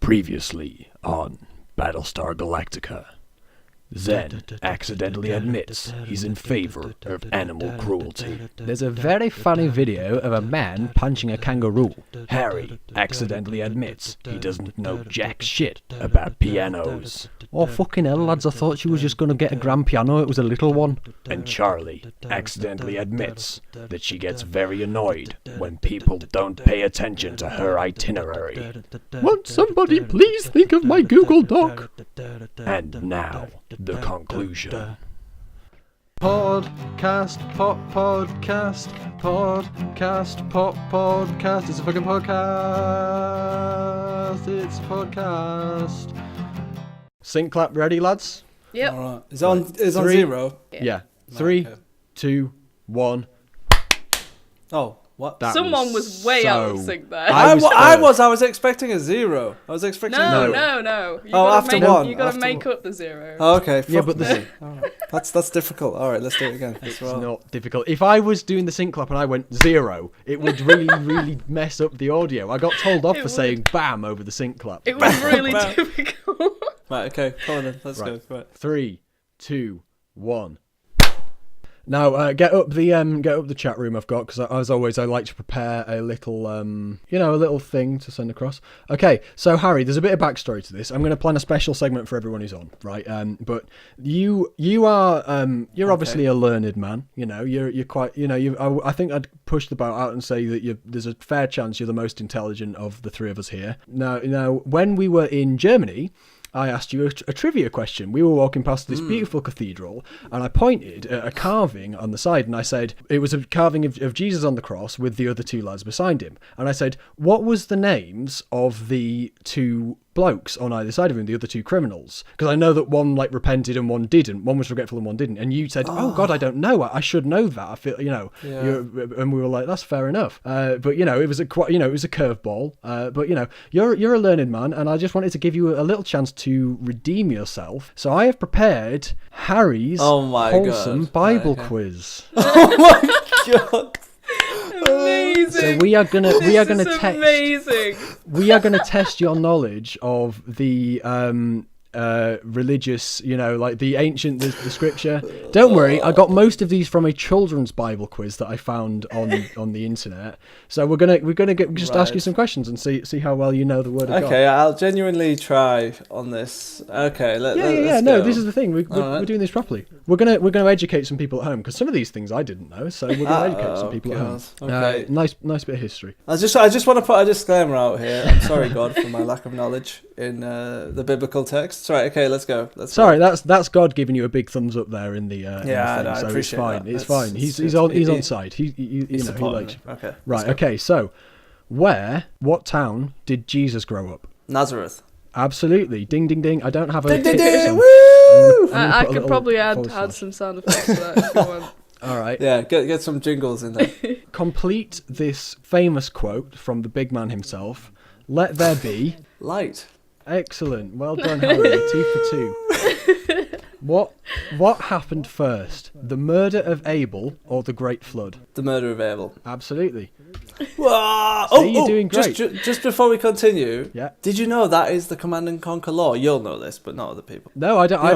Previously on Battlestar Galactica. Zen accidentally admits he's in favor of animal cruelty. There's a very funny video of a man punching a kangaroo. Harry accidentally admits he doesn't know jack shit about pianos. Oh fucking hell lads, I thought she was just gonna get a grand piano, it was a little one. And Charlie accidentally admits that she gets very annoyed when people don't pay attention to her itinerary. Won't somebody please think of my Google Doc? And now, the conclusion. Podcast. It's a fucking podcast. It's a podcast. Sync clap ready, lads? Yep. All right. It's on zero. Yeah. 3, 2, 1. Oh, what? That Someone was way out of sync there. I was expecting a zero. I was expecting No. You after gotta one. You gotta make up the zero. Oh, okay. Yeah, but this that's difficult. All right, let's do it again. it's not difficult. If I was doing the sync clap and I went 0, it would really mess up the audio. I got told off for saying bam over the sync clap. It was really difficult. Right, okay. Come on then. Let's go. Right. 3, 2, 1. Now, get up the chat room I've got, because as always I like to prepare a little, a little thing to send across. Okay, so Harry, there's a bit of backstory to this. I'm going to plan a special segment for everyone who's on, right? But you're obviously a learned man. You know, you're quite, I think I'd push the boat out and say that there's a fair chance you're the most intelligent of the three of us here. Now, when we were in Germany, I asked you a trivia question. We were walking past this beautiful cathedral, and I pointed at a carving on the side, and I said, it was a carving of Jesus on the cross with the other two lads beside him. And I said, what was the names of the two blokes on either side of him, the other two criminals? Because I know that one repented and one didn't. One was regretful and one didn't. And you said, oh God, I don't know. I should know that. I feel, and we were like, that's fair enough. But it was a curveball. But you're a learned man, and I just wanted to give you a little chance to redeem yourself. So I have prepared Harry's Wholesome Bible quiz. Oh my God. Amazing. So we are gonna test your knowledge of the religious, the ancient, the scripture. Don't worry, I got most of these from a children's Bible quiz that I found on the internet. So we're gonna just ask you some questions and see how well you know the word of God. Okay, I'll genuinely try on this. Okay, let's go. No, this is the thing. We're doing this properly. We're gonna educate some people at home, because some of these things I didn't know. So we're gonna educate some people at home. Okay. Nice bit of history. I just want to put a disclaimer out here. I'm sorry, God, for my lack of knowledge in the biblical text. Right, okay, let's go. That's God giving you a big thumbs up there in the I so appreciate it's fine. that. It's fine. He's on side. He likes you. Okay. Right. Okay. So, what town did Jesus grow up? Nazareth. Absolutely. Ding ding ding. I don't have a Ding ding ding. Woo! I could probably add some sound effects to that if you want. All right. Yeah, get some jingles in there. Complete this famous quote from the big man himself. Let there be Light. Excellent. Well done, Harry. 2 for 2. What happened first? The murder of Abel or the Great Flood? The murder of Abel. Absolutely. You're doing great. Just before we continue, yeah. Did you know that is the Command and Conquer law? You'll know this, but not other people. No, I don't. I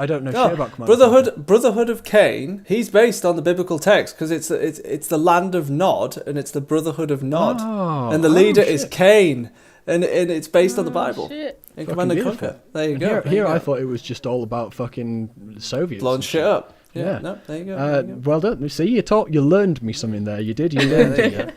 don't know shit about Command Brotherhood of Cain. He's based on the biblical text, because it's the land of Nod, and it's the Brotherhood of Nod, and the leader is Cain. And it's based on the Bible. Shit. In Command and Conquer. There you go. Here I thought it was just all about fucking Soviets. Blowing shit up. Yeah. No, there you go. Well done. See, you learned me something there. You did. You learned it.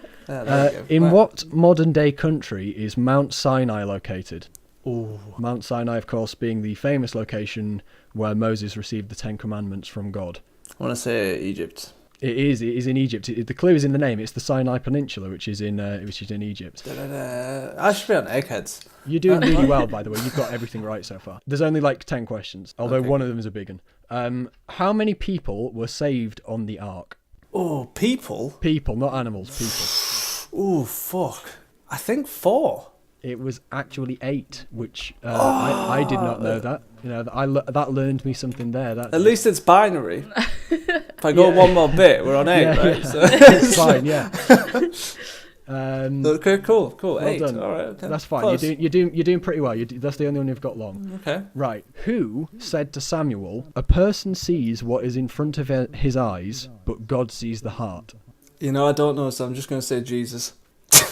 In Right. what modern day country is Mount Sinai located? Ooh. Mount Sinai, of course, being the famous location where Moses received the 10 Commandments from God. I want to say Egypt. It is in Egypt. The clue is in the name. It's the Sinai Peninsula, which is in Egypt. I should be on Eggheads. You're doing really well, by the way. You've got everything right so far. There's only 10 questions, although one of them is a big one. How many people were saved on the ark? Oh, people? People, not animals. People. Oh, fuck. I think 4. It was actually 8, which I did not know that. That learned me something there. At least it's binary. If I go one more bit, we're on 8, right? Yeah. So. It's fine, yeah. Okay, cool. Well 8. done. All right, okay. That's fine. Close. You're doing pretty well. That's the only one you've got long. Okay. Right. Who said to Samuel, "A person sees what is in front of his eyes, but God sees the heart"? You know, I don't know, so I'm just going to say Jesus.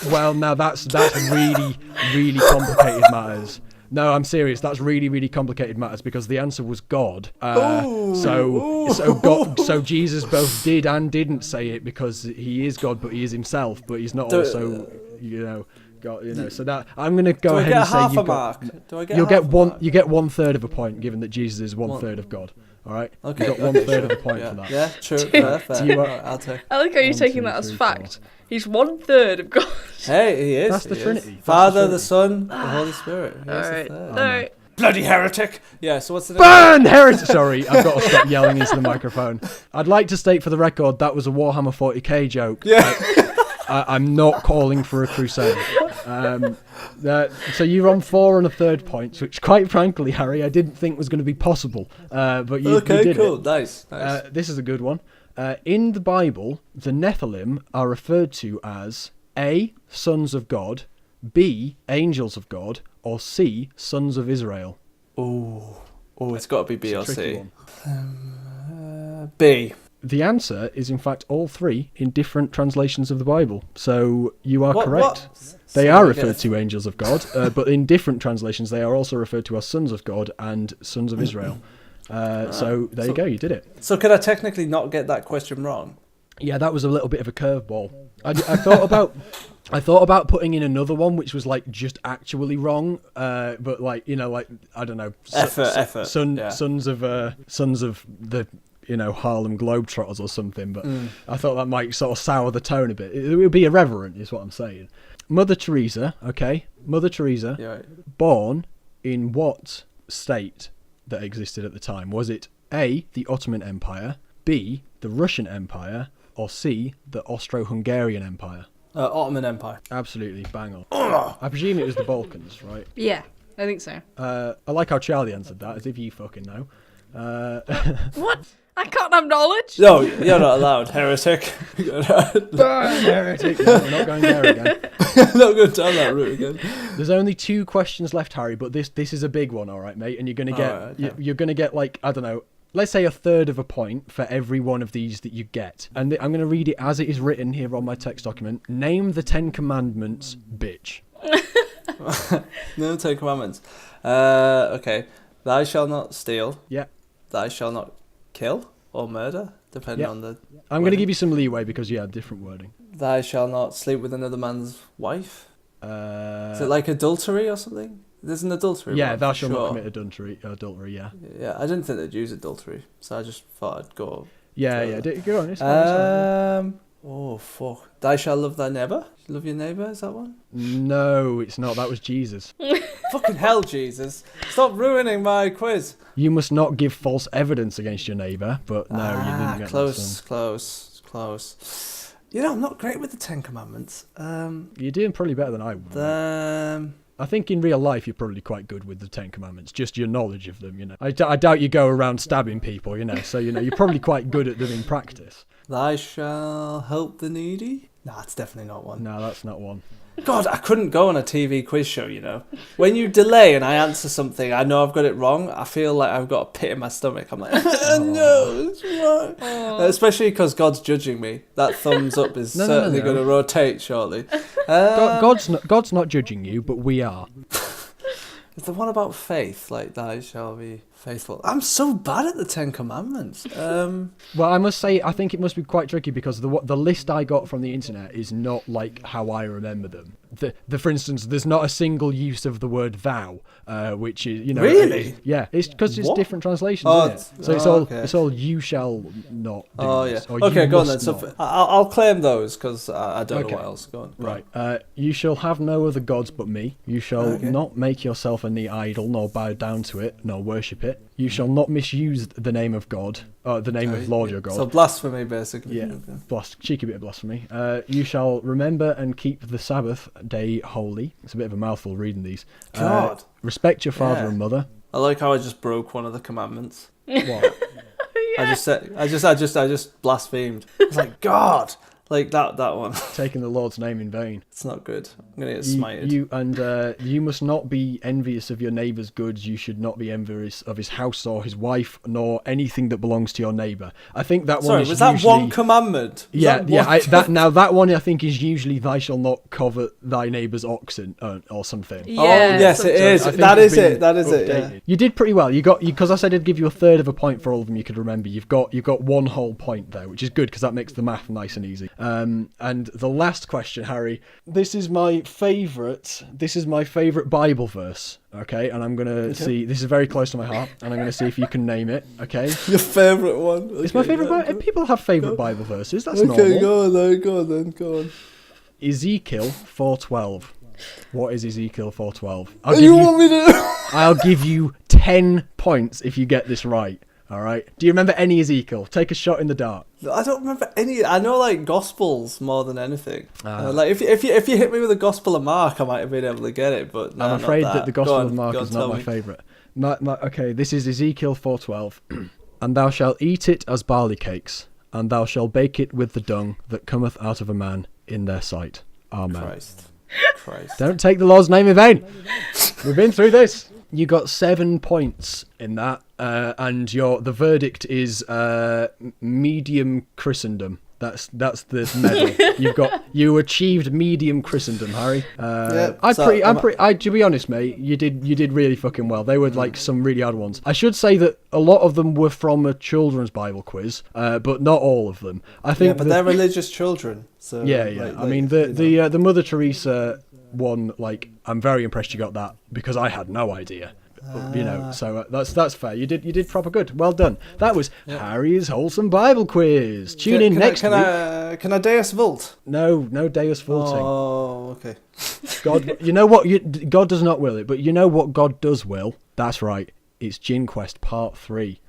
Well, now that's really, really complicated matters. No, I'm serious. That's really, really complicated matters because the answer was God. So Jesus both did and didn't say it because he is God, but he is himself, but he's not also, God. So that I'm going to go ahead and say you've got. You'll get one. You get 1/3 of a point, given that Jesus is 1/3 of God. All right. Okay. You got 1/3 of a point for that. Yeah, true. Fair. I'll take. I like how you're taking that as fact. He's 1/3 of God. Hey, he is. That's the Trinity. Father, the Son, the Holy Spirit. All right. Bloody heretic! Yeah. So what's the Burn heretic? Sorry, I've got to stop yelling into the microphone. I'd like to state for the record that was a Warhammer 40k joke. Yeah. I'm not calling for a crusade. So you're on 4 1/3 points, which, quite frankly, Harry, I didn't think was going to be possible. But you did cool. it. Nice. This is a good one. In the Bible, the Nephilim are referred to as A, sons of God, B, angels of God, or C, sons of Israel. Oh, it's got to be B or C. One. B. The answer is, in fact, all 3 in different translations of the Bible. So you are correct. They are referred to angels of God, but in different translations, they are also referred to as sons of God and sons of Israel. So there you go, you did it. So could I technically not get that question wrong? Yeah, that was a little bit of a curveball. I thought about putting in another one, which was like just actually wrong, but like I don't know, effort. Sons of the Harlem Globetrotters or something. But I thought that might sort of sour the tone a bit. It would be irreverent, is what I'm saying. Mother Teresa, born in what state that existed at the time? Was it A, the Ottoman Empire, B, the Russian Empire, or C, the Austro-Hungarian Empire? Ottoman Empire. Absolutely, bang on. I presume it was the Balkans, right? Yeah, I think so. I like how Charlie answered that, as if you fucking know. What? I can't have knowledge. No, you're not allowed, heretic. Heretic. No, we're not going there again. Not going down that route again. There's only 2 questions left, Harry, but this is a big one, all right, mate. And you're gonna get like, I don't know, let's say 1/3 of a point for every one of these that you get. And I'm going to read it as it is written here on my text document. Name the 10 commandments, bitch. No 10 commandments. Okay. Thou shalt not steal. Yeah. Thou shalt not kill or murder, depending on the... I'm going to give you some leeway because, different wording. Thou shalt not sleep with another man's wife. Is it like adultery or something? There's an adultery. Yeah, thou shalt not commit adultery, yeah. Yeah, I didn't think they'd use adultery, so I just thought I'd go... Yeah. Go on, it's fine. Oh, fuck. Thou shalt love thy neighbour? Love your neighbour, is that one? No, it's not. That was Jesus. Fucking hell, Jesus. Stop ruining my quiz. You must not give false evidence against your neighbour, but no, you didn't get close. You know, I'm not great with the 10 Commandments. You're doing probably better than I would. I think in real life you're probably quite good with the 10 Commandments, just your knowledge of them, I doubt you go around stabbing people, so, you're probably quite good at them in practice. Thou shall help the needy? No, that's definitely not one. No, that's not one. God, I couldn't go on a TV quiz show, When you delay and I answer something, I know I've got it wrong. I feel like I've got a pit in my stomach. I'm like, no, it's wrong. Especially because God's judging me. That thumbs up is certainly going to rotate shortly. God's not judging you, but we are. Is the one about faith, like thou shall be faithful? I'm so bad at the 10 Commandments. Well, I must say, I think it must be quite tricky because the list I got from the internet is not like how I remember them. For instance, there's not a single use of the word thou, which is, Really? It's because it's different translations, isn't it? So it's all you shall not do this, or okay, you go on must then. not. So I'll claim those because I don't know what else. Go on. Right. You shall have no other gods but me. You shall not make yourself any idol, nor bow down to it, nor worship it. You shall not misuse the name of God, the name of Lord your God. So blasphemy, basically. Yeah, cheeky bit of blasphemy. You shall remember and keep the Sabbath day holy. It's a bit of a mouthful reading these. God. Respect your father and mother. I like how I just broke one of the commandments. What? I just blasphemed. I was like, God, Like that one. Taking the Lord's name in vain. It's not good. I'm going to get smited. You must not be envious of your neighbour's goods. You should not be envious of his house or his wife, nor anything that belongs to your neighbour. I think that one is was that usually... one commandment? That one I think is usually thou shalt not covet thy neighbour's oxen or something. Yeah, yes, it is. That is it. Yeah. You did pretty well. You got because I said I'd give you a third of a point for all of them you could remember. You've got one whole point there, which is good because that makes the math nice and easy. And the last question, Harry, this is my favourite Bible verse, okay? And I'm going to see, this is very close to my heart, and I'm going to see if you can name it, okay? Your favourite one? Okay, it's my favourite People have favourite Bible verses, that's normal. Okay, go on. Ezekiel 4:12. What is Ezekiel 4:12? I'll give you 10 points if you get this right. All right. Do you remember any Ezekiel? Take a shot in the dark. I don't remember any. I know like Gospels more than anything. Like if you hit me with the Gospel of Mark, I might have been able to get it. But no, I'm afraid that the Gospel of Mark is not my favourite. Okay, this is Ezekiel 4:12. And thou shalt eat it as barley cakes, and thou shalt bake it with the dung that cometh out of a man in their sight. Amen. Christ. Don't take the Lord's name in vain. We've been through this. You got 7 points in that, and the verdict is medium Christendom. That's the medal. You achieved medium Christendom, Harry. To be honest, mate, you did really fucking well. They were like some really hard ones. I should say that a lot of them were from a children's Bible quiz, but not all of them. I think, but they're religious children. So I mean, the Mother Teresa one, like, I'm very impressed you got that because I had no idea. So that's fair. You did proper good. Well done. That was Harry's Wholesome Bible Quiz. Tune in next week. Can I Deus Vult? No Deus Vulting. Oh, okay. God, you know what? God does not will it, but you know what God does will? That's right. It's Gin Quest Part 3.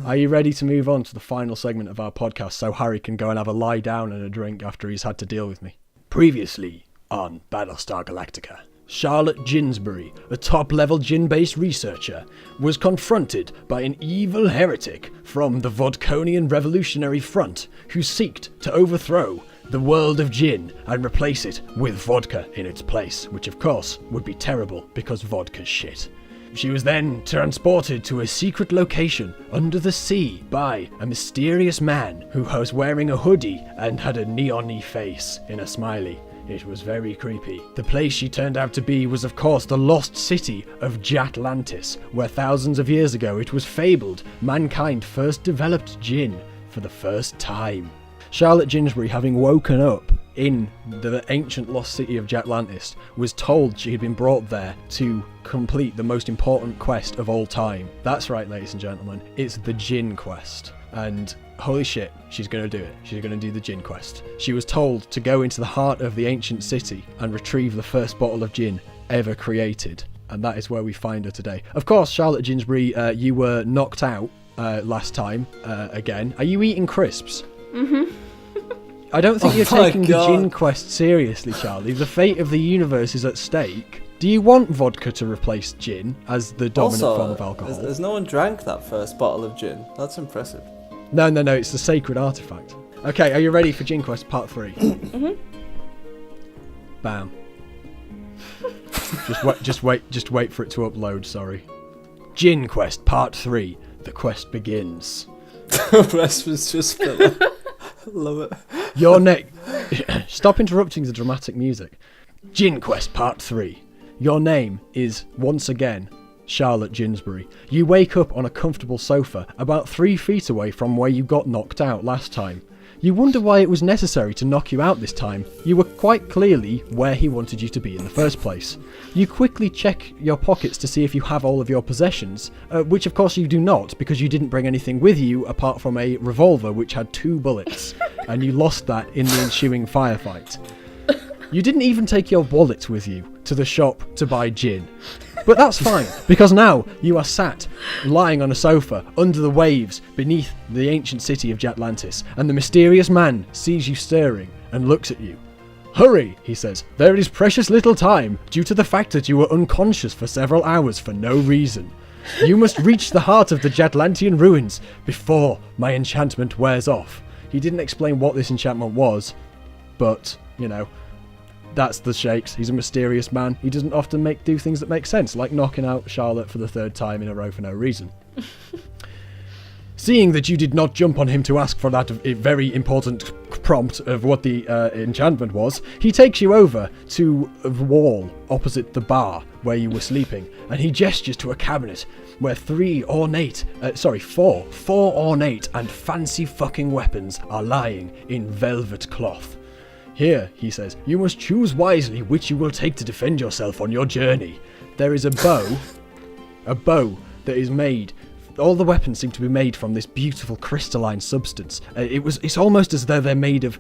Are you ready to move on to the final segment of our podcast so Harry can go and have a lie down and a drink after he's had to deal with me? Previously on Battlestar Galactica, Charlotte Ginsbury, a top-level gin-based researcher, was confronted by an evil heretic from the Vodkonian Revolutionary Front who sought to overthrow the world of gin and replace it with vodka in its place, which of course would be terrible because vodka's shit. She was then transported to a secret location under the sea by a mysterious man who was wearing a hoodie and had a neon-y face in a smiley. It was very creepy. The place she turned out to be was of course the lost city of Jatlantis, where thousands of years ago it was fabled mankind first developed gin for the first time. Charlotte Ginsbury, having woken up in the ancient lost city of Jatlantis, was told she had been brought there to complete the most important quest of all time. That's right, ladies and gentlemen, it's the gin quest. And holy shit, she's going to do it. She's going to do the gin quest. She was told to go into the heart of the ancient city and retrieve the first bottle of gin ever created. And that is where we find her today. Of course, Charlotte Ginsbury, you were knocked out last time again. Are you eating crisps? Mm-hmm. I don't think you're taking the gin quest seriously, Charlie. The fate of the universe is at stake. Do you want vodka to replace gin as the dominant form of alcohol? There's no one drank that first bottle of gin. That's impressive. No, it's the sacred artifact. Okay, are you ready for Gin Quest Part 3? Mm-hmm. Bam. Just wait for it to upload, sorry. Gin Quest Part 3. The quest begins. The rest was just filler. Love it. Your neck. Stop interrupting the dramatic music. Gin Quest Part 3. Your name is, once again, Charlotte Ginsbury. You wake up on a comfortable sofa about 3 feet away from where you got knocked out last time. You wonder why it was necessary to knock you out this time. You were quite clearly where he wanted you to be in the first place. You quickly check your pockets to see if you have all of your possessions, which of course you do not because you didn't bring anything with you apart from a revolver which had 2 bullets, and you lost that in the ensuing firefight. You didn't even take your wallet with you to the shop to buy gin. But that's fine, because now you are sat, lying on a sofa, under the waves, beneath the ancient city of Jatlantis, and the mysterious man sees you stirring and looks at you. Hurry, he says, there is precious little time, due to the fact that you were unconscious for several hours for no reason. You must reach the heart of the Jatlantian ruins before my enchantment wears off. He didn't explain what this enchantment was, but, that's the Shakes. He's a mysterious man. He doesn't often do things that make sense, like knocking out Charlotte for the 3rd time in a row for no reason. Seeing that you did not jump on him to ask for that very important prompt of what the enchantment was, he takes you over to the wall opposite the bar where you were sleeping, and he gestures to a cabinet where 4 ornate and fancy fucking weapons are lying in velvet cloth. Here, he says, you must choose wisely which you will take to defend yourself on your journey. There is a bow that is made. All the weapons seem to be made from this beautiful crystalline substance. It's almost as though they're made of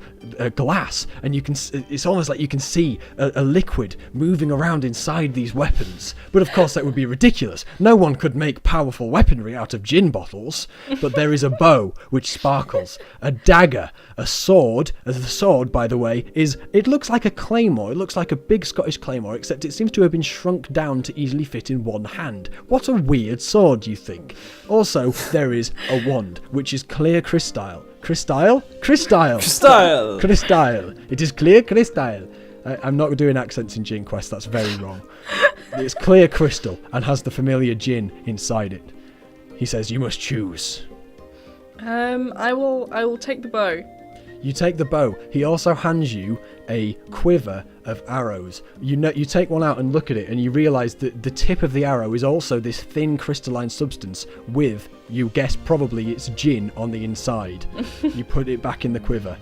glass, and it's almost like you can see a liquid moving around inside these weapons. But of course that would be ridiculous. No one could make powerful weaponry out of gin bottles. But there is a bow which sparkles, a dagger, a sword. The sword, by the way, it looks like a claymore. It looks like a big Scottish claymore, except it seems to have been shrunk down to easily fit in one hand. What a weird sword, you think? Also, there is a wand, which is clear crystal. Crystal. It is clear crystal. I'm not doing accents in Gin Quest, that's very wrong. It's clear crystal and has the familiar gin inside it. He says, you must choose. I will take the bow. You take the bow. He also hands you a quiver of arrows. You take one out and look at it, and you realise that the tip of the arrow is also this thin crystalline substance with, you guess probably it's gin on the inside. You put it back in the quiver.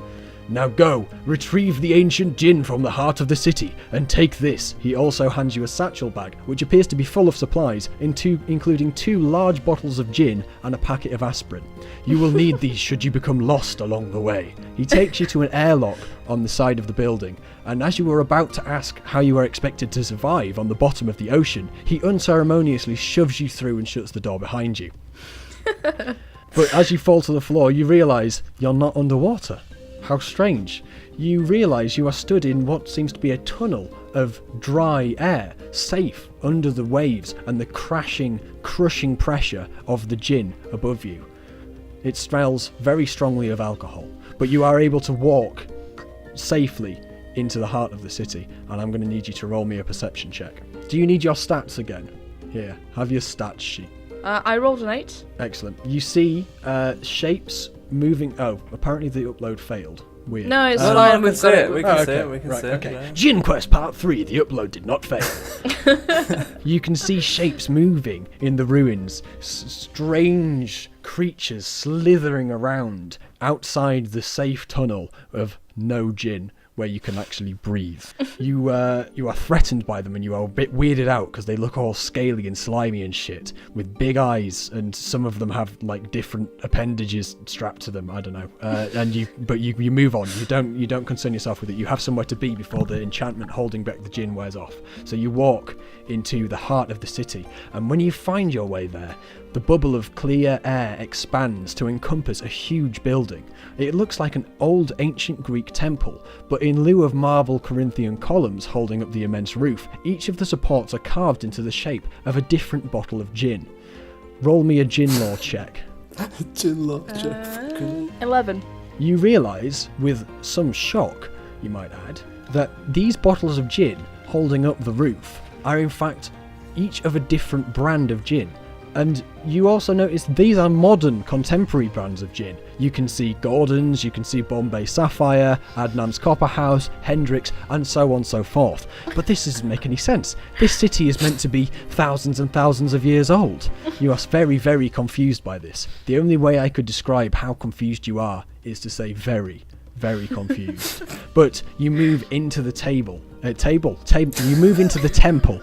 Now go, retrieve the ancient gin from the heart of the city, and take this. He also hands you a satchel bag, which appears to be full of supplies, including 2 large bottles of gin and a packet of aspirin. You will need these should you become lost along the way. He takes you to an airlock on the side of the building, and as you were about to ask how you are expected to survive on the bottom of the ocean, he unceremoniously shoves you through and shuts the door behind you. But as you fall to the floor, you realise you're not underwater. How strange. You realise you are stood in what seems to be a tunnel of dry air, safe under the waves and the crashing, crushing pressure of the gin above you. It smells very strongly of alcohol, but you are able to walk safely into the heart of the city, and I'm going to need you to roll me a perception check. Do you need your stats again? Here, have your stats sheet. I rolled an 8. Excellent. You see shapes moving. Oh, apparently the upload failed. Weird. No, it's fine. We can see it. We can see it. We can see it. Okay. Yeah. Gin Quest Part 3. The upload did not fail. You can see shapes moving in the ruins. Strange creatures slithering around outside the safe tunnel of no gin, where you can actually breathe. You are threatened by them, and you are a bit weirded out because they look all scaly and slimy and shit, with big eyes, and some of them have like different appendages strapped to them. I don't know. And you move on. You don't concern yourself with it. You have somewhere to be before the enchantment holding back the gin wears off. So you walk into the heart of the city, and when you find your way there, the bubble of clear air expands to encompass a huge building. It looks like an old ancient Greek temple, but in lieu of marble Corinthian columns holding up the immense roof, each of the supports are carved into the shape of a different bottle of gin. Roll me a gin lore check. Gin lore check. 11. You realise, with some shock, you might add, that these bottles of gin holding up the roof are in fact each of a different brand of gin. And you also notice these are modern, contemporary brands of gin. You can see Gordon's, you can see Bombay Sapphire, Adnam's Copper House, Hendrick's, and so on and so forth. But this doesn't make any sense. This city is meant to be thousands and thousands of years old. You are very, very confused by this. The only way I could describe how confused you are is to say very, very confused. But you move into the you move into the temple.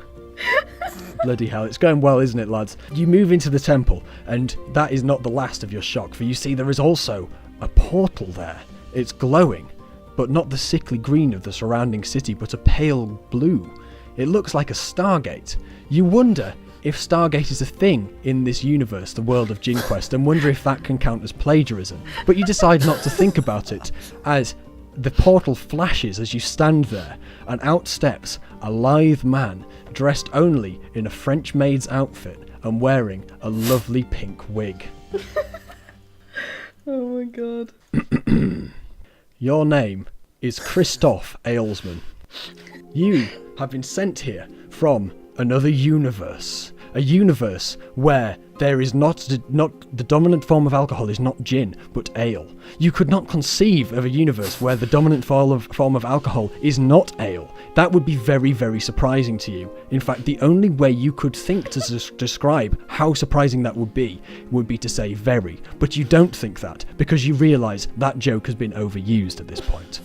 Bloody hell, it's going well, isn't it, lads? You move into the temple, and that is not the last of your shock, for you see there is also a portal there. It's glowing, but not the sickly green of the surrounding city, but a pale blue. It looks like a Stargate. You wonder if Stargate is a thing in this universe, the world of Gin Quest, and wonder if that can count as plagiarism. But you decide not to think about it, as the portal flashes as you stand there, and out steps a lithe man dressed only in a French maid's outfit and wearing a lovely pink wig. Oh my god. Your name is Christoph Aylesman. You have been sent here from another universe. A universe where there is not the dominant form of alcohol is not gin, but ale. You could not conceive of a universe where the dominant form of alcohol is not ale. That would be very, very surprising to you. In fact, the only way you could think to describe how surprising that would be to say very. But you don't think that, because you realise that joke has been overused at this point.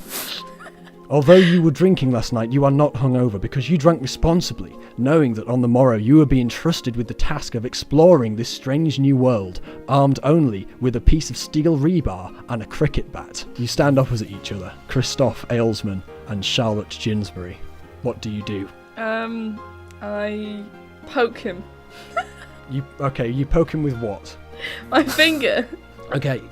Although you were drinking last night, you are not hungover because you drank responsibly, knowing that on the morrow you are being trusted with the task of exploring this strange new world, armed only with a piece of steel rebar and a cricket bat. You stand opposite each other, Christoph Aylesman and Charlotte Ginsbury. What do you do? I poke him. You poke him with what? My finger. Okay,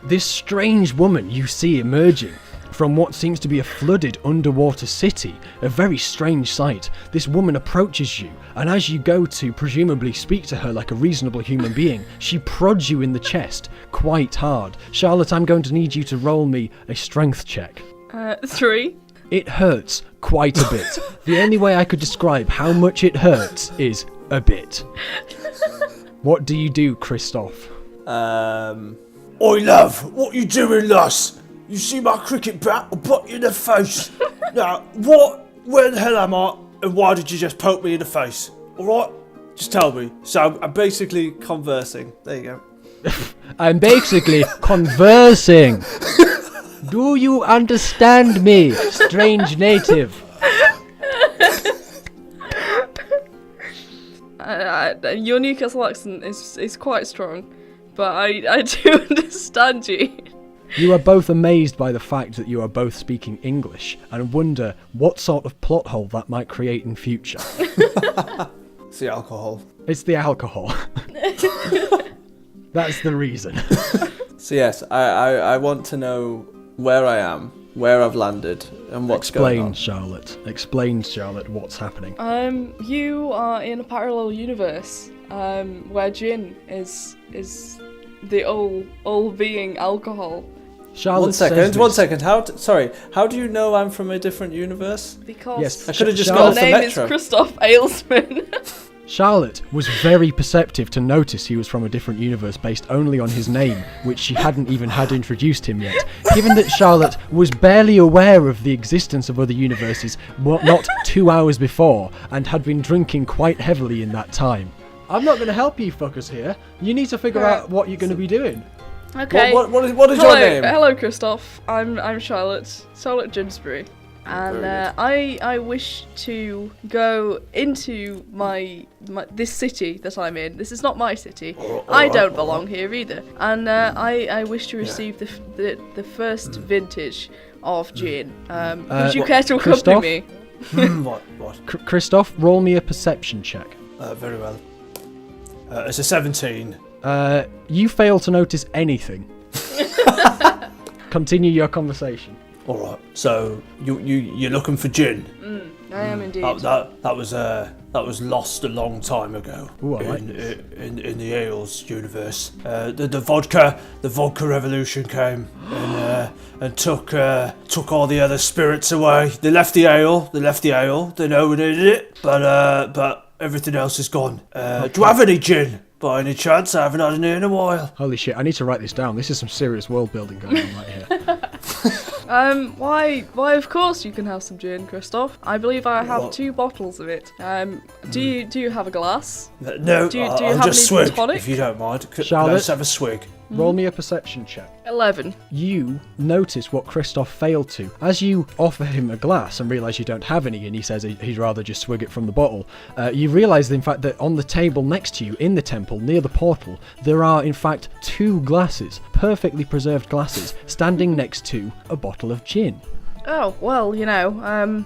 this strange woman you see emerging from what seems to be a flooded underwater city, a very strange sight. This woman approaches you, and as you go to presumably speak to her like a reasonable human being, she prods you in the chest quite hard. Charlotte, I'm going to need you to roll me a strength check. 3. It hurts quite a bit. The only way I could describe how much it hurts is a bit. What do you do, Christoph? Oi, love, what you doing, lass? You see my cricket bat? I'll put you in the face. Now, where the hell am I? And why did you just poke me in the face? Alright? Just tell me. So I'm basically conversing. There you go. I'm basically conversing. Do you understand me, strange native? Your Newcastle accent is quite strong, but I do understand you. You are both amazed by the fact that you are both speaking English and wonder what sort of plot hole that might create in future. It's the alcohol. It's the alcohol. That's the reason. So yes, I want to know where I am, where I've landed, and what's going on. Explain, Charlotte, what's happening. You are in a parallel universe, where gin is the all-being alcohol. Charlotte, one second. How do you know I'm from a different universe? Because yes, I could have just your got off the name metro. is Christoph Aylesman. Charlotte was very perceptive to notice he was from a different universe based only on his name, which she hadn't even had introduced him yet. Given that Charlotte was barely aware of the existence of other universes not 2 hours before, and had been drinking quite heavily in that time. I'm not going to help you fuckers here. You need to figure out what you're going to be doing. Okay. What is your name? Hello, Christoph. I'm Charlotte Ginsbury, and I wish to go into my this city that I'm in. This is not my city. I don't belong here either, and I wish to receive the first vintage of gin. Would you care to accompany me? What? Christoph, roll me a perception check. Very well. It's a 17. You fail to notice anything. Continue your conversation. All right. So you're looking for gin? I am indeed. That was lost a long time ago. Ooh, I like this. In the ales universe. The vodka revolution came and took all the other spirits away. They left the ale. They know we needed it, but everything else is gone. Do you have any gin? By any chance? I haven't had any in a while. Holy shit, I need to write this down. This is some serious world building going on right here. Why of course you can have some gin, Christoph. I believe I have 2 bottles of it. Do you have a glass? No, do you I'll have just any swig, tonic? if you don't mind. Charlotte? Let's have a swig. Roll me a perception check. 11. You notice what Christoph failed to. As you offer him a glass and realise you don't have any, and he says he'd rather just swig it from the bottle, you realise in fact that on the table next to you in the temple near the portal there are in fact 2 glasses, perfectly preserved glasses, standing next to a bottle of gin. Oh, well, I mean,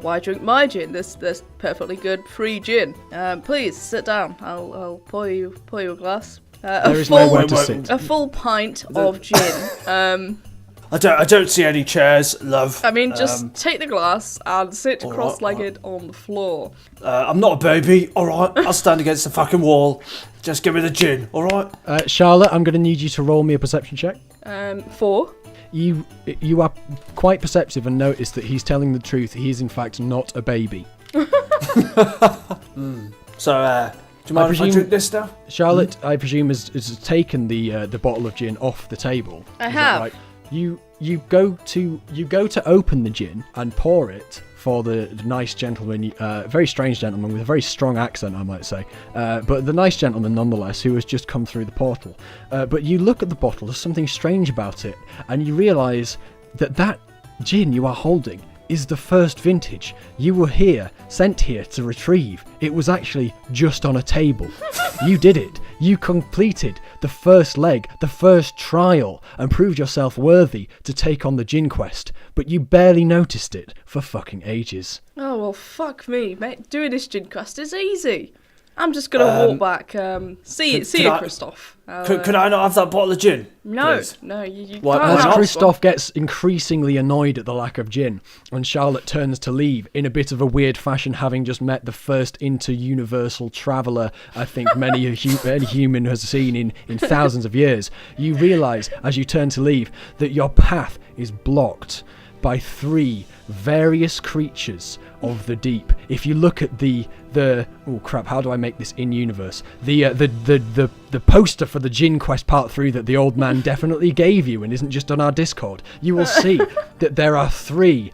why drink my gin? There's perfectly good free gin. Please sit down. I'll pour you a glass. There is no way to sit. A full pint of gin. I don't see any chairs, love. I mean, just take the glass and sit Alright, cross-legged on the floor. I'm not a baby, alright? I'll stand against the fucking wall. Just give me the gin, alright? Charlotte, I'm going to need you to roll me a perception check. 4. You are quite perceptive and notice that he's telling the truth. He is in fact not a baby. So, do you mind if I drink this now? Charlotte, I presume, has taken the bottle of gin off the table. I Is that have. right? You go to open the gin and pour it for the nice gentleman, very strange gentleman with a very strong accent, I might say, but the nice gentleman nonetheless, who has just come through the portal. But you look at the bottle, there's something strange about it, and you realise that gin you are holding is the first vintage you were sent here to retrieve. It was actually just on a table. You did it. You completed the first leg, the first trial, and proved yourself worthy to take on the gin quest, but you barely noticed it for fucking ages. Oh, well, fuck me, mate. Doing this gin quest is easy. I'm just gonna walk back. See you, Christoph. Could I not have that bottle of gin? No, please? no, you Why- can't why have not? Christoph gets increasingly annoyed at the lack of gin, and Charlotte turns to leave in a bit of a weird fashion, having just met the first inter-universal traveller I think any human has seen in thousands of years. You realise, as you turn to leave, that your path is blocked by 3 various creatures of the deep. If you look at the oh crap, how do I make this in universe? The poster for the Gin Quest Part 3 that the old man definitely gave you and isn't just on our Discord, you will see that there are 3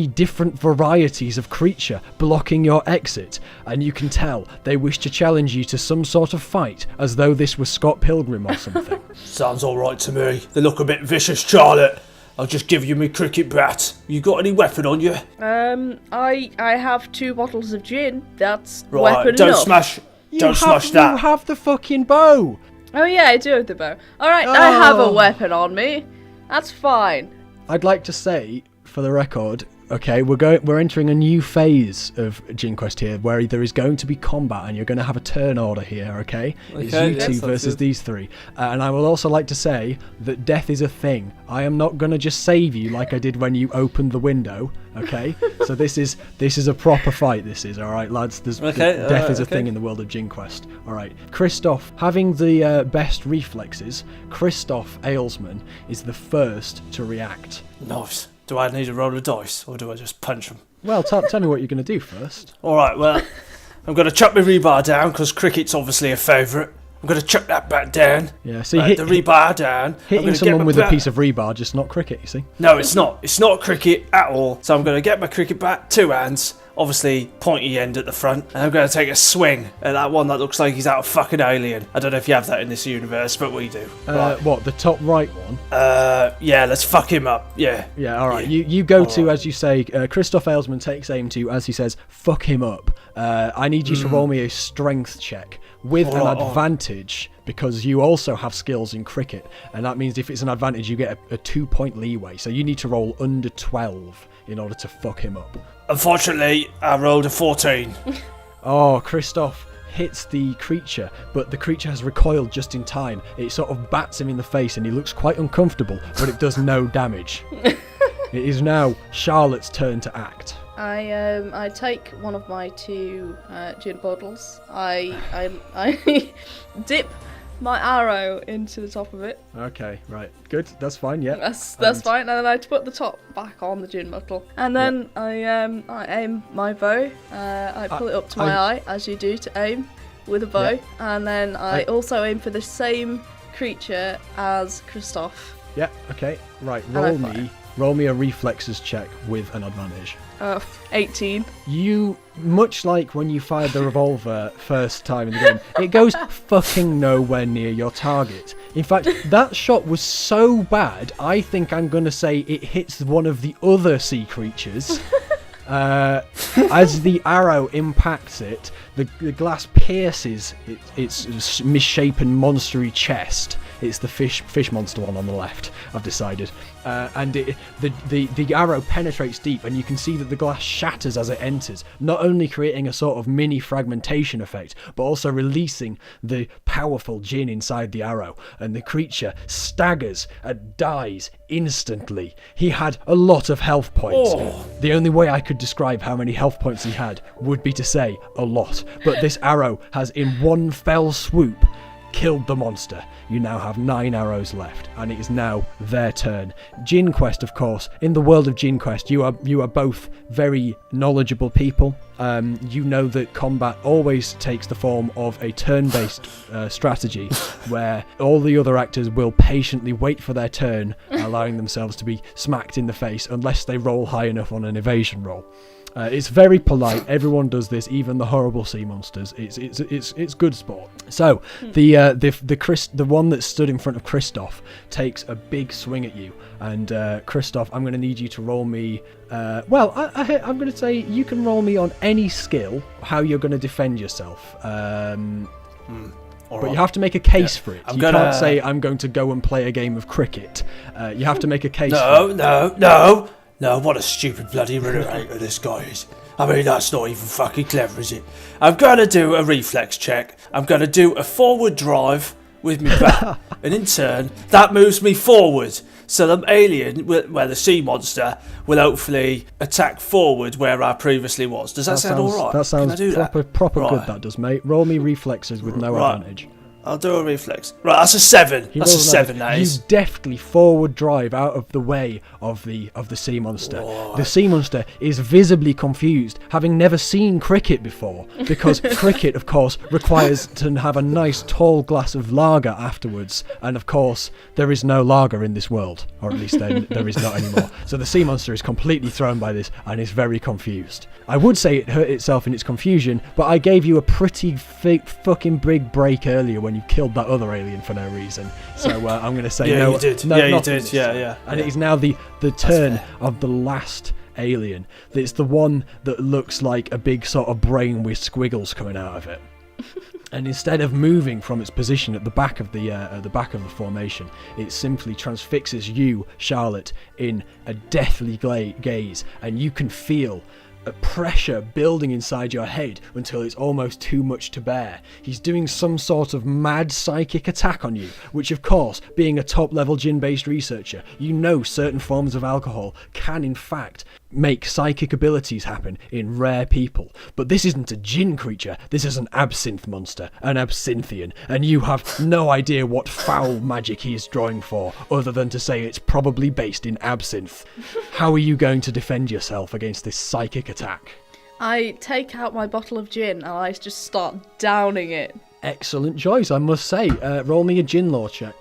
different varieties of creature blocking your exit, and you can tell they wish to challenge you to some sort of fight, as though this was Scott Pilgrim or something. Sounds alright to me. They look a bit vicious, Charlotte. I'll just give you my cricket bat. You got any weapon on you? I have 2 bottles of gin. That's Right, weapon don't enough. smash You that. have the fucking bow. Oh yeah, I do have the bow. Alright, I have a weapon on me. That's fine. I'd like to say, for the record, okay, we're entering a new phase of Gin Quest here, where there is going to be combat, and you're going to have a turn order here, okay? It's Okay, you yeah, two sounds versus good. these 3. And I will also like to say that death is a thing. I am not going to just save you like I did when you opened the window, okay? So this is a proper fight, this is, alright, lads? Death is a thing in the world of Gin Quest. Alright, Christoph, having the best reflexes, Christoph Aylesman is the first to react. Nice. Do I need to roll a dice, or do I just punch them? Well, tell me what you're going to do first. Alright, well, I'm going to chuck my rebar down, because cricket's obviously a favourite. I'm going to chuck that back down. Yeah, see, Right, the rebar down. I'm hitting gonna someone get my with a bat. piece of rebar, just not cricket, you see. No, it's not. It's not cricket at all. So I'm going to get my cricket bat, 2 hands, obviously pointy end at the front, and I'm going to take a swing at that one that looks like he's out of fucking Alien. I don't know if you have that in this universe, but we do. Right. What, the top right one? Yeah, let's fuck him up. Yeah. Yeah, alright. Yeah. You go to, as you say, Christoph Aylesman takes aim to, as he says, fuck him up. I need you to roll me a strength check with an advantage, because you also have skills in cricket, and that means if it's an advantage, you get a 2-point leeway. So you need to roll under 12 in order to fuck him up. Unfortunately, I rolled a 14. Oh, Christoph hits the creature, but the creature has recoiled just in time. It sort of bats him in the face, and he looks quite uncomfortable, but it does no damage. It is now Charlotte's turn to act. I take one of my 2 gin bottles. I dip my arrow into the top of it. Okay, right, good. That's fine. Yeah, That's fine. And then I put the top back on the gin bottle, and then I aim my bow. I pull it up to my eye, as you do to aim with a bow, and then I also aim for the same creature as Christoph. Yeah. Okay. Right. I Roll me a reflexes check with an advantage. 18. You, much like when you fired the revolver first time in the game, it goes fucking nowhere near your target. In fact, that shot was so bad, I think I'm going to say it hits one of the other sea creatures. As the arrow impacts it, the glass pierces its misshapen monstery chest, It's the fish monster one on the left, I've decided. And the arrow penetrates deep, and you can see that the glass shatters as it enters, not only creating a sort of mini fragmentation effect, but also releasing the powerful djinn inside the arrow, and the creature staggers and dies instantly. He had a lot of health points. The only way I could describe how many health points he had would be to say a lot, but this arrow has in one fell swoop killed the monster. You now have 9 arrows left, and it is now their turn. Djinn Quest, of course. In the world of Djinn Quest, you are both very knowledgeable people. You know that combat always takes the form of a turn-based strategy, where all the other actors will patiently wait for their turn, allowing themselves to be smacked in the face unless they roll high enough on an evasion roll. It's very polite. Everyone does this, even the horrible sea monsters. It's good sport. So the one that stood in front of Christoph takes a big swing at you, and Christoph, I'm going to need you to roll me. I'm going to say you can roll me on any skill how you're going to defend yourself. But you have to make a case for it. Can't say I'm going to go and play a game of cricket. You have to make a case. No, what a stupid bloody runner this guy is. I mean, that's not even fucking clever, is it? I'm going to do a reflex check. I'm going to do a forward drive with me back. And in turn, that moves me forward. So the alien, where the sea monster, will hopefully attack forward where I previously was. Does that sound alright? That sounds proper right. Good, that does, mate. Roll me reflexes with no advantage. I'll do a reflex. Right, that's a 7. That's a 7, that is. You deftly forward drive out of the way of the sea monster. Whoa. The sea monster is visibly confused, having never seen cricket before, because cricket, of course, requires to have a nice tall glass of lager afterwards, and of course, there is no lager in this world, or at least there is not anymore. So the sea monster is completely thrown by this, and is very confused. I would say it hurt itself in its confusion, but I gave you a pretty fucking big break earlier when you killed that other alien for no reason. So I'm going to say no. You did. No, you did. Yeah. And it is now the turn of the last alien. It's the one that looks like a big sort of brain with squiggles coming out of it. And instead of moving from its position at the back of the formation, it simply transfixes you, Charlotte, in a deathly gaze, and you can feel a pressure building inside your head until it's almost too much to bear. He's doing some sort of mad psychic attack on you, which of course, being a top-level djinn-based researcher, you know certain forms of alcohol can in fact make psychic abilities happen in rare people. But this isn't a djinn creature, this is an absinthe monster, an absinthian, and you have no idea what foul magic he is drawing for, other than to say it's probably based in absinthe. How are you going to defend yourself against this psychic attack? I take out my bottle of gin and I just start downing it. Excellent choice, I must say. Roll me a gin lore check.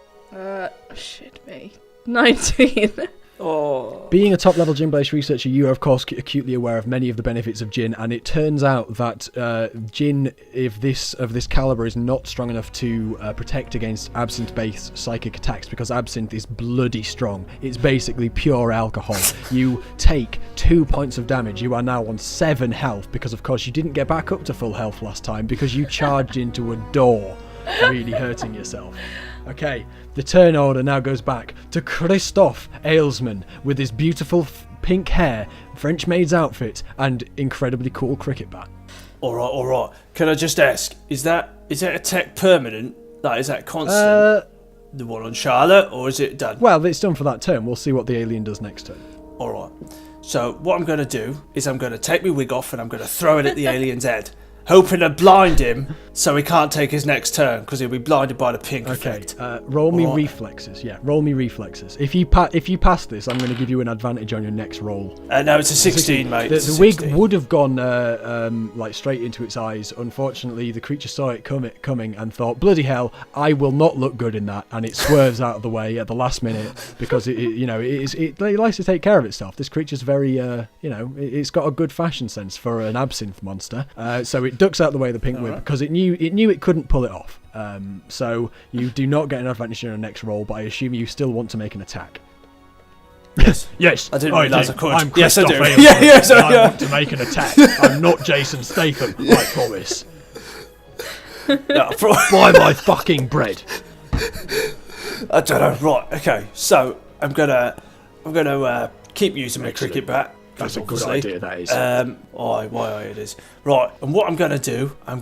Shit me. 19. Oh. Being a top-level gin-based researcher, you are of course acutely aware of many of the benefits of gin, and it turns out that gin of this caliber is not strong enough to protect against absinthe-based psychic attacks, because absinthe is bloody strong. It's basically pure alcohol. You take 2 points of damage. You are now on 7 health, because of course you didn't get back up to full health last time because you charged into a door, really hurting yourself. Okay, the turn order now goes back to Christoph Aylesman with his beautiful pink hair, French maid's outfit, and incredibly cool cricket bat. All right. Can I just ask, is that attack permanent? Like, is that constant? The one on Charlotte, or is it done? Well, it's done for that turn. We'll see what the alien does next turn. All right. So what I'm going to do is I'm going to take my wig off and I'm going to throw it at the alien's head, hoping to blind him so he can't take his next turn, because he'll be blinded by the pink effect. Roll me reflexes. Yeah, roll me reflexes. If you pass this, I'm going to give you an advantage on your next roll. No, it's a 16, mate. The wig would have gone like straight into its eyes. Unfortunately, the creature saw it coming and thought, bloody hell, I will not look good in that, and it swerves out of the way at the last minute because it likes to take care of itself. This creature's very it's got a good fashion sense for an absinthe monster. So it ducks out the way of the pink whip because it knew it couldn't pull it off. So you do not get an advantage in your next roll, but I assume you still want to make an attack. Yes. Yes. I didn't realise I could. I'm Yes, I do. Aylesman, I want to make an attack. I'm not Jason Statham, I promise. Buy my fucking bread. I don't know. Right. Okay. So I'm gonna keep using my Excellent. cricket bat. That's a good obviously. idea, that is. Why it is. Right. And what I'm gonna do. I'm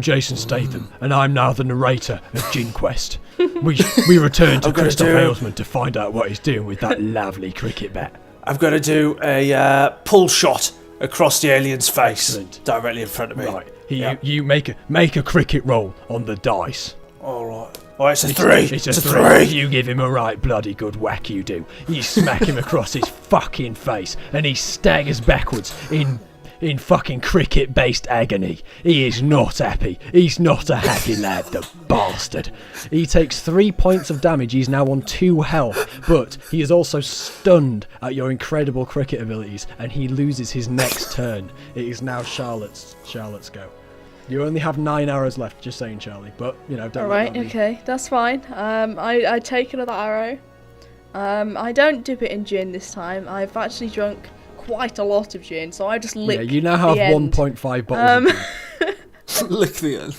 Jason Statham, and I'm now the narrator of Gin Quest. We return to I'm gonna Christoph do- Aylesman to find out what he's doing with that lovely cricket bat. I'm gonna do a pull shot across the alien's face, Excellent. directly in front of me. Right, Yeah. you make a cricket roll on the dice. All right. All right. It's a three. It's a three. You give him a right bloody good whack, you do. You smack him across his fucking face, and he staggers backwards in fucking cricket-based agony. He is not happy. He's not a happy lad, the bastard. He takes 3 points of damage. He's now on 2 health, but he is also stunned at your incredible cricket abilities, and he loses his next turn. It is now Charlotte's go. You only have 9 arrows left, just saying, Charlie. But, don't let Alright, that be- okay, that's fine. I take another arrow. I don't dip it in gin this time. I've actually drunk quite a lot of gin, so I just lick Yeah, you now have the end. 1.5 bottles of gin. Lick the end.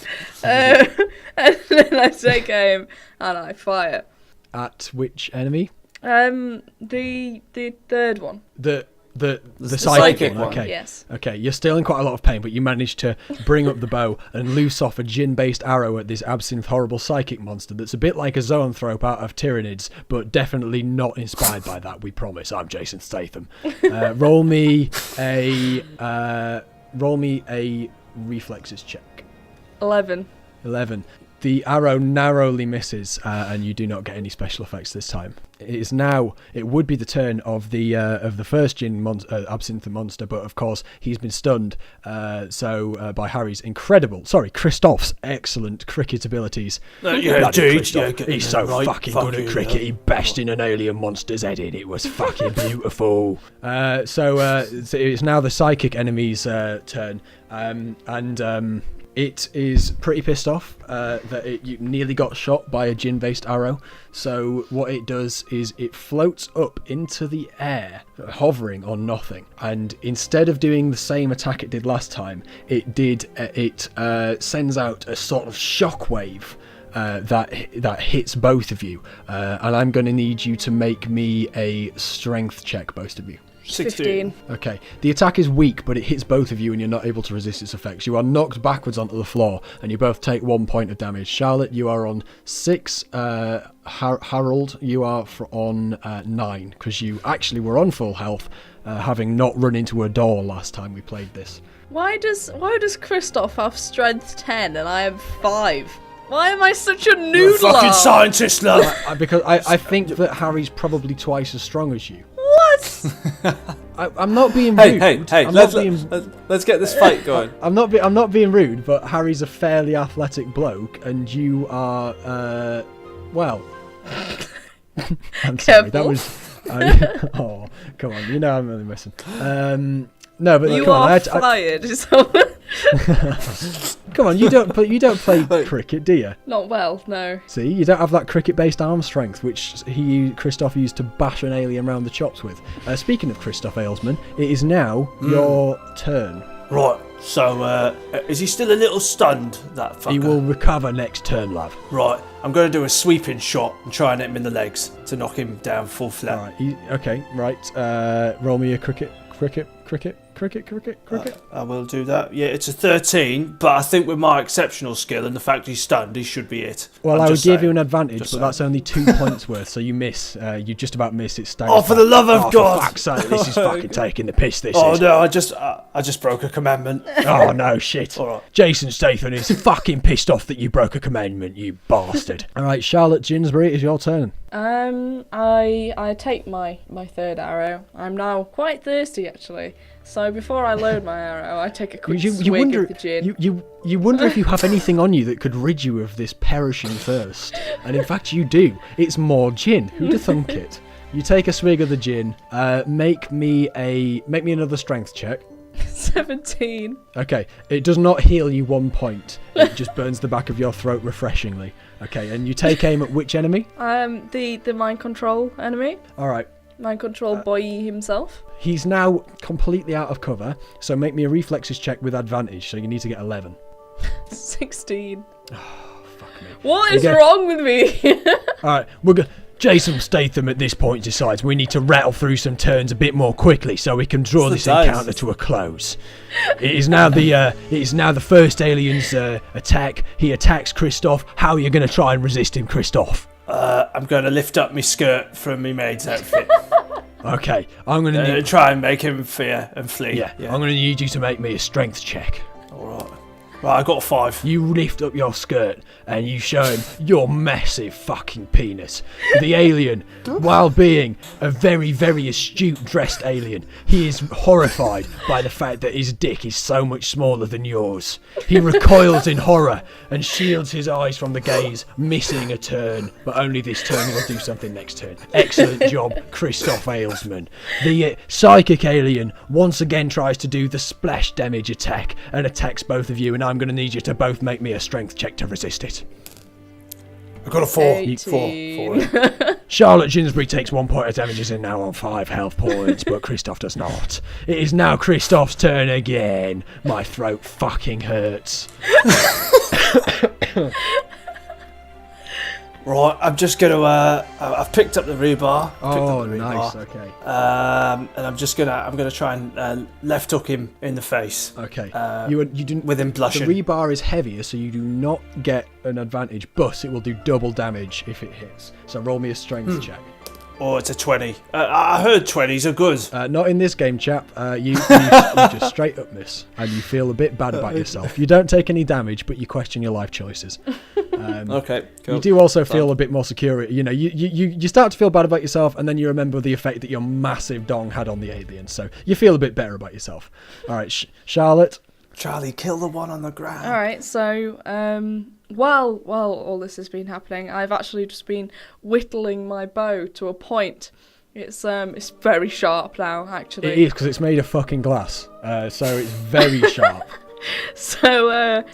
And then I take aim and I fire. At which enemy? The third one. The The psychic psychic one. one. Okay. Yes. Okay, you're still in quite a lot of pain, but you managed to bring up the bow and loose off a gin-based arrow at this absinthe horrible psychic monster that's a bit like a zoanthrope out of Tyranids, but definitely not inspired by that, we promise. I'm Jason Statham. Roll me a reflexes check. 11. 11. The arrow narrowly misses, and you do not get any special effects this time. It would be the turn of the first absinthe monster, but of course he's been stunned. By Christoph's excellent cricket abilities. Yeah, Bloody dude. Christoph. Yeah, He's so right, fucking fuck good at you, cricket. He bashed in an alien monster's head in. It was fucking beautiful. So it's now the psychic enemy's turn, and it is pretty pissed off that you nearly got shot by a gin-based arrow. So what it does is it floats up into the air, hovering on nothing. And instead of doing the same attack it did last time, it sends out a sort of shockwave that hits both of you. And I'm going to need you to make me a strength check, both of you. 15. Okay, the attack is weak, but it hits both of you and you're not able to resist its effects. You are knocked backwards onto the floor and you both take 1 point of damage. Charlotte, you are on 6. Harold, you are on 9, because you actually were on full health, having not run into a door last time we played this. Why does Christoph have strength 10 and I have 5? Why am I such a You're a noodler? fucking scientist, love. Because I think that Harry's probably twice as strong as you. What? I'm not being rude. Hey, I'm let's get this fight going. I'm not being rude, but Harry's a fairly athletic bloke, and you are, well. I'm sorry, that Careful. was. Oh, come on, I'm only messing. No, but You come on, are fired. come on, you don't play cricket, do you? Not well, no. See, you don't have that cricket-based arm strength, which Christoph used to bash an alien round the chops with. Speaking of Christoph Aylesman, it is now your turn. Right. So, is he still a little stunned? That fucker. He will recover next turn, lad. Right. I'm going to do a sweeping shot and try and hit him in the legs to knock him down full flat. All right. Okay. Right. Roll me a cricket. I will do that. Yeah, it's a 13, but I think with my exceptional skill and the fact he's stunned, he should be it. Well, I would give you an advantage, Just but saying. that's only 2 points worth, so you miss. You just about miss. It stays. Oh, for the love of God! For fuck's sake, this is fucking taking the piss. This Oh is. no, I just broke a commandment. Oh no, shit. All right. Jason Statham is fucking pissed off that you broke a commandment, you bastard. All right, Charlotte Ginsbury, it is your turn. I take my third arrow. I'm now quite thirsty, actually. So before I load my arrow, I take a quick swig wonder, of the gin. you wonder if you have anything on you that could rid you of this perishing thirst. And in fact, you do. It's more gin. Who'd have thunk it? You take a swig of the gin. Make me another strength check. 17. Okay, it does not heal you 1 point. It just burns the back of your throat refreshingly. Okay, and you take aim at which enemy? The mind control enemy. All right. Mind control boy himself. He's now completely out of cover, so make me a reflexes check with advantage. So you need to get 11. 16. fuck me. What is wrong with me? All right, Jason Statham at this point decides we need to rattle through some turns a bit more quickly so we can draw this encounter to a close. It is now the first alien's attack. He attacks Christoph. How are you going to try and resist him, Christoph? I'm going to lift up my skirt from my maid's outfit. Okay, I'm going to try and make him fear and flee. Yeah, I'm going to need you to make me a strength check. All right. Right, I got a 5. You lift up your skirt and you show him your massive fucking penis. The alien, while being a very, very astute dressed alien, he is horrified by the fact that his dick is so much smaller than yours. He recoils in horror and shields his eyes from the gaze, missing a turn, but only this turn. He'll do something next turn. Excellent job, Christoph Aylesman. The psychic alien once again tries to do the splash damage attack and attacks both of you, and I'm going to need you to both make me a strength check to resist it. I got a 4. 18. 4. Charlotte Ginsbury takes 1 point of damage, is now on 5 health points, but Christoph does not. It is now Christoph's turn again. My throat fucking hurts. Right, I'm just going to... I've picked up the rebar. Oh, nice, okay. And I'm going to try and left hook him in the face. Okay. You didn't... With him blushing. The rebar is heavier, so you do not get an advantage, but it will do double damage if it hits. So roll me a strength check. Oh, it's a 20. I heard 20s are good. Not in this game, chap. You just straight up miss, and you feel a bit bad about yourself. You don't take any damage, but you question your life choices. Okay, cool. You do also feel a bit more secure. You know, you start to feel bad about yourself, and then you remember the effect that your massive dong had on the alien. So you feel a bit better about yourself. All right, Charlotte. Charlie, kill the one on the ground. All right, so while all this has been happening, I've actually just been whittling my bow to a point. It's very sharp now, actually. It is, because it's made of fucking glass, so it's very sharp. So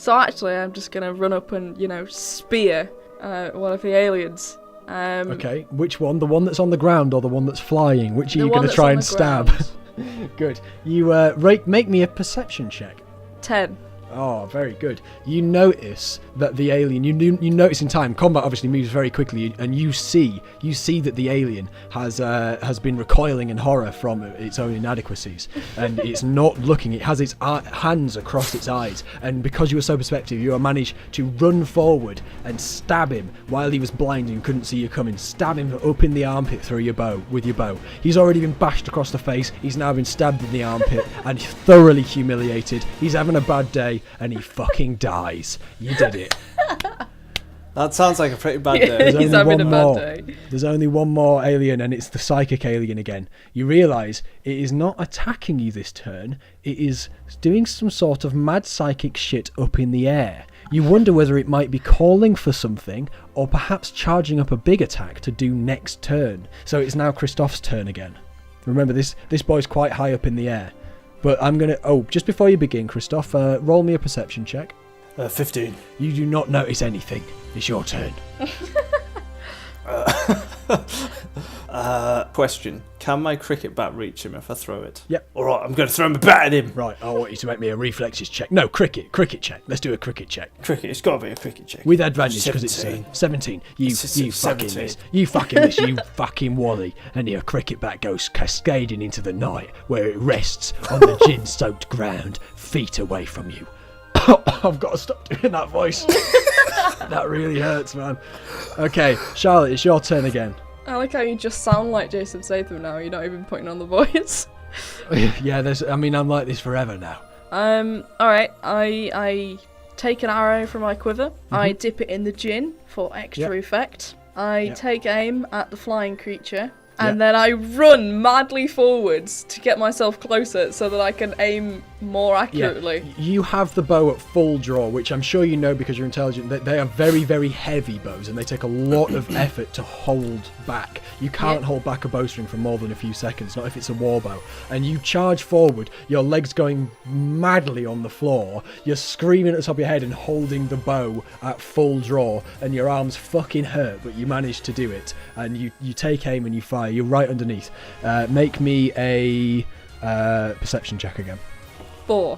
actually, I'm just gonna run up and spear one of the aliens. Okay, which one? The one that's on the ground or the one that's flying? Which are you gonna try and stab? Good. You make me a perception check. 10. Oh, very good. You notice that the alien, you notice in time, combat obviously moves very quickly, and you see that the alien has been recoiling in horror from its own inadequacies, and it's not looking. It has its hands across its eyes, and because you were so perceptive, you managed to run forward and stab him while he was blind and couldn't see you coming. Stab him up in the armpit with your bow. He's already been bashed across the face. He's now been stabbed in the armpit and thoroughly humiliated. He's having a bad day. And he fucking dies. You did it. That sounds like a pretty bad day. He's having a bad day. There's only one more alien, and it's the psychic alien again. You realise it is not attacking you this turn. It is doing some sort of mad psychic shit up in the air. You wonder whether it might be calling for something, or perhaps charging up a big attack to do next turn. So it's now Christoph's turn again. Remember, this boy's quite high up in the air. But I'm going to... Oh, just before you begin, Christoph, roll me a perception check. 15. You do not notice anything. It's your turn. Question. Can my cricket bat reach him if I throw it? Yep. All right, I'm going to throw my bat at him. Right, I want you to make me a reflexes check. No, cricket check. Let's do a cricket check. Cricket, it's got to be a cricket check. With advantage, because it's 17. You fucking miss. You fucking miss, you fucking wally. And your cricket bat goes cascading into the night, where it rests on the gin-soaked ground, feet away from you. I've got to stop doing that voice. That really hurts, man. Okay, Charlotte, it's your turn again. I like how you just sound like Jason Statham now. You're not even putting on the voice. Yeah, I'm like this forever now. Alright, I take an arrow from my quiver. I dip it in the gin for extra effect. I take aim at the flying creature. And then I run madly forwards to get myself closer so that I can aim more accurately. Yeah. You have the bow at full draw, which I'm sure you know because you're intelligent. They are very, very heavy bows, and they take a lot of effort to hold back. You can't hold back a bowstring for more than a few seconds, not if it's a war bow. And you charge forward, your legs going madly on the floor, you're screaming at the top of your head and holding the bow at full draw, and your arms fucking hurt, but you manage to do it. And you take aim and you fire. You're right underneath. Make me a perception check again. 4.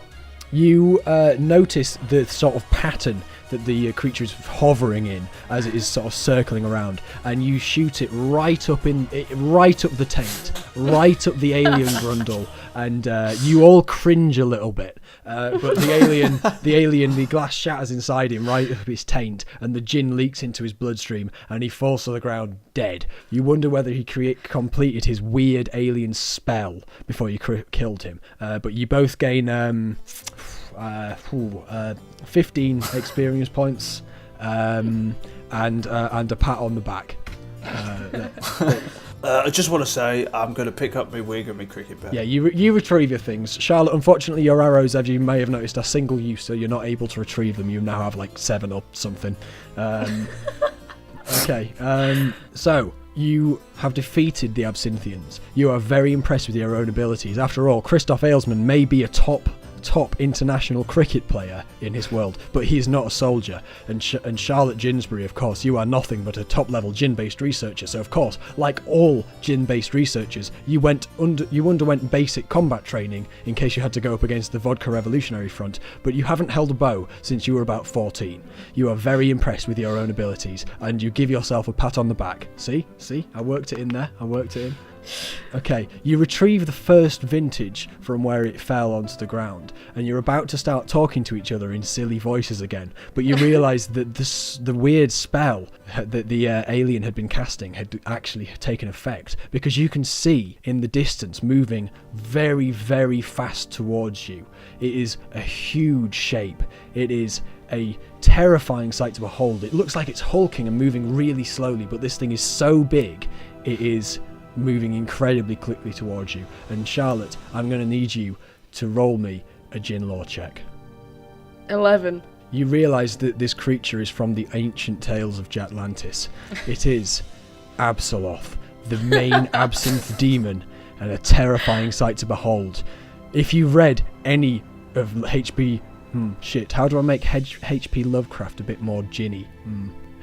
You notice the sort of pattern that the creature is hovering in as it is sort of circling around, and you shoot it right up the taint, right up the alien grundle, and you all cringe a little bit. But the glass shatters inside him right up his taint, and the gin leaks into his bloodstream, and he falls to the ground dead. You wonder whether he completed his weird alien spell before you killed him. But you both gain 15 experience points and a pat on the back. I just want to say I'm going to pick up my wig and my cricket bat. Yeah, you retrieve your things. Charlotte, unfortunately, your arrows, as you may have noticed, are single use, so you're not able to retrieve them. You now have like 7 or something. Okay, so you have defeated the Absinthians. You are very impressed with your own abilities. After all, Christoph Aylesman may be a top international cricket player in his world, but he is not a soldier. And Charlotte Ginsbury, of course, you are nothing but a top-level gin-based researcher. So, of course, like all gin-based researchers, you underwent basic combat training in case you had to go up against the Vodka Revolutionary Front, but you haven't held a bow since you were about 14. You are very impressed with your own abilities, and you give yourself a pat on the back. See? I worked it in there. Okay, you retrieve the first vintage from where it fell onto the ground, and you're about to start talking to each other in silly voices again, but you realise that the weird spell that the alien had been casting had actually taken effect, because you can see in the distance moving very, very fast towards you. It is a huge shape. It is a terrifying sight to behold. It looks like it's hulking and moving really slowly, but this thing is so big, it is moving incredibly quickly towards you. And Charlotte, I'm going to need you to roll me a gin lore check. 11. You realise that this creature is from the ancient tales of Jatlantis. It is Absoloth, the main absinthe demon, and a terrifying sight to behold. If you read any of H.P. How do I make H.P. Lovecraft a bit more ginny?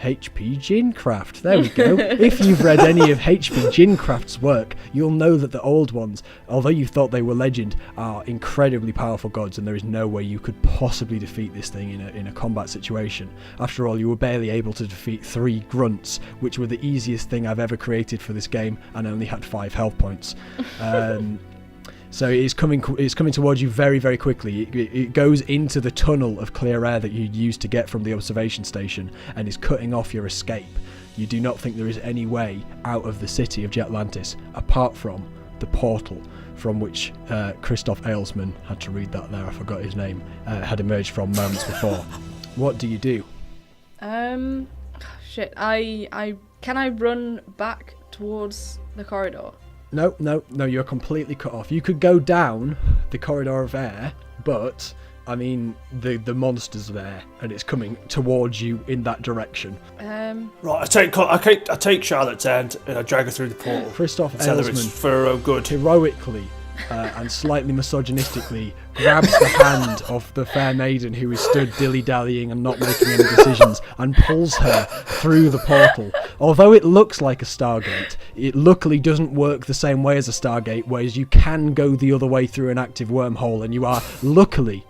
H.P. Gincraft. There we go. If you've read any of H.P. Gincraft's work, you'll know that the old ones, although you thought they were legend, are incredibly powerful gods, and there is no way you could possibly defeat this thing in a combat situation. After all, you were barely able to defeat 3 grunts, which were the easiest thing I've ever created for this game, and only had 5 health points. So it's coming towards you very, very quickly. It goes into the tunnel of clear air that you used to get from the observation station and is cutting off your escape. You do not think there is any way out of the city of Jatlantis apart from the portal from which Christoph Aylesman, had to read that there, I forgot his name, had emerged from moments before. What do you do? Shit. Can I run back towards the corridor? No, you're completely cut off. You could go down the corridor of air, but, I mean, the monster's there, and it's coming towards you in that direction. Right, I take Charlotte's hand and I drag her through the portal. Christoph Tell her it's Aylesman for her own good. heroically and slightly misogynistically grabs the hand of the fair maiden who is stood dilly-dallying and not making any decisions and pulls her through the portal. Although it looks like a Stargate, it luckily doesn't work the same way as a Stargate, whereas you can go the other way through an active wormhole, and you are luckily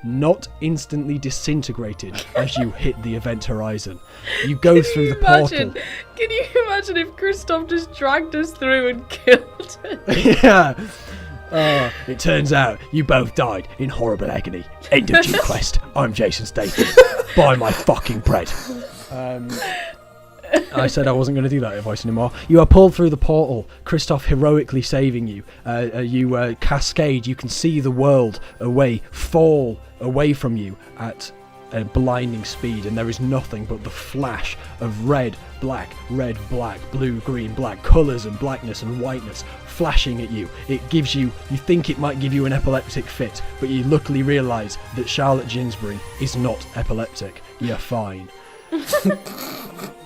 not instantly disintegrated as you hit the event horizon. You go through the portal. Can you imagine if Christoph just dragged us through and killed us? Yeah. It turns out you both died in horrible agony. End of Gin Quest. I'm Jason Statham. Buy my fucking bread. I said I wasn't going to do that voice anymore. You are pulled through the portal, Christoph heroically saving you. You cascade, you can see the world fall away from you at a blinding speed, and there is nothing but the flash of red, black, blue, green, black, colours and blackness and whiteness flashing at you. You think it might give you an epileptic fit, but you luckily realise that Charlotte Ginsbury is not epileptic. You're fine.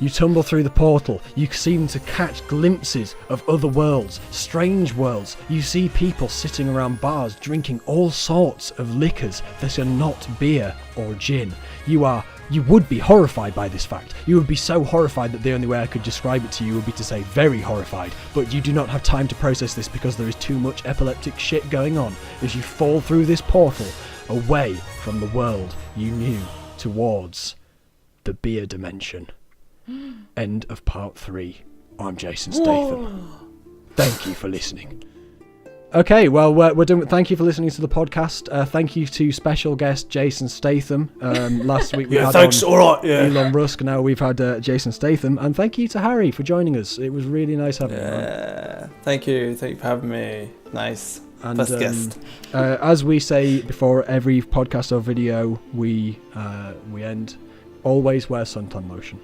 You tumble through the portal. You seem to catch glimpses of other worlds, strange worlds. You see people sitting around bars drinking all sorts of liquors that are not beer or gin. You would be horrified by this fact. You would be so horrified that the only way I could describe it to you would be to say very horrified. But you do not have time to process this because there is too much epileptic shit going on as you fall through this portal away from the world you knew towards the beer dimension. End of part 3. I'm Jason Statham. Thank you for listening. Okay, well, we're done. Thank you for listening to the podcast. Thank you to special guest Jason Statham. Last week we had thanks. All right, Elon Musk. Now we've had Jason Statham, and thank you to Harry for joining us. It was really nice having you on. Thank you for having me. Nice. And, first guest. As we say before every podcast or video, we end. Always wear suntan lotion.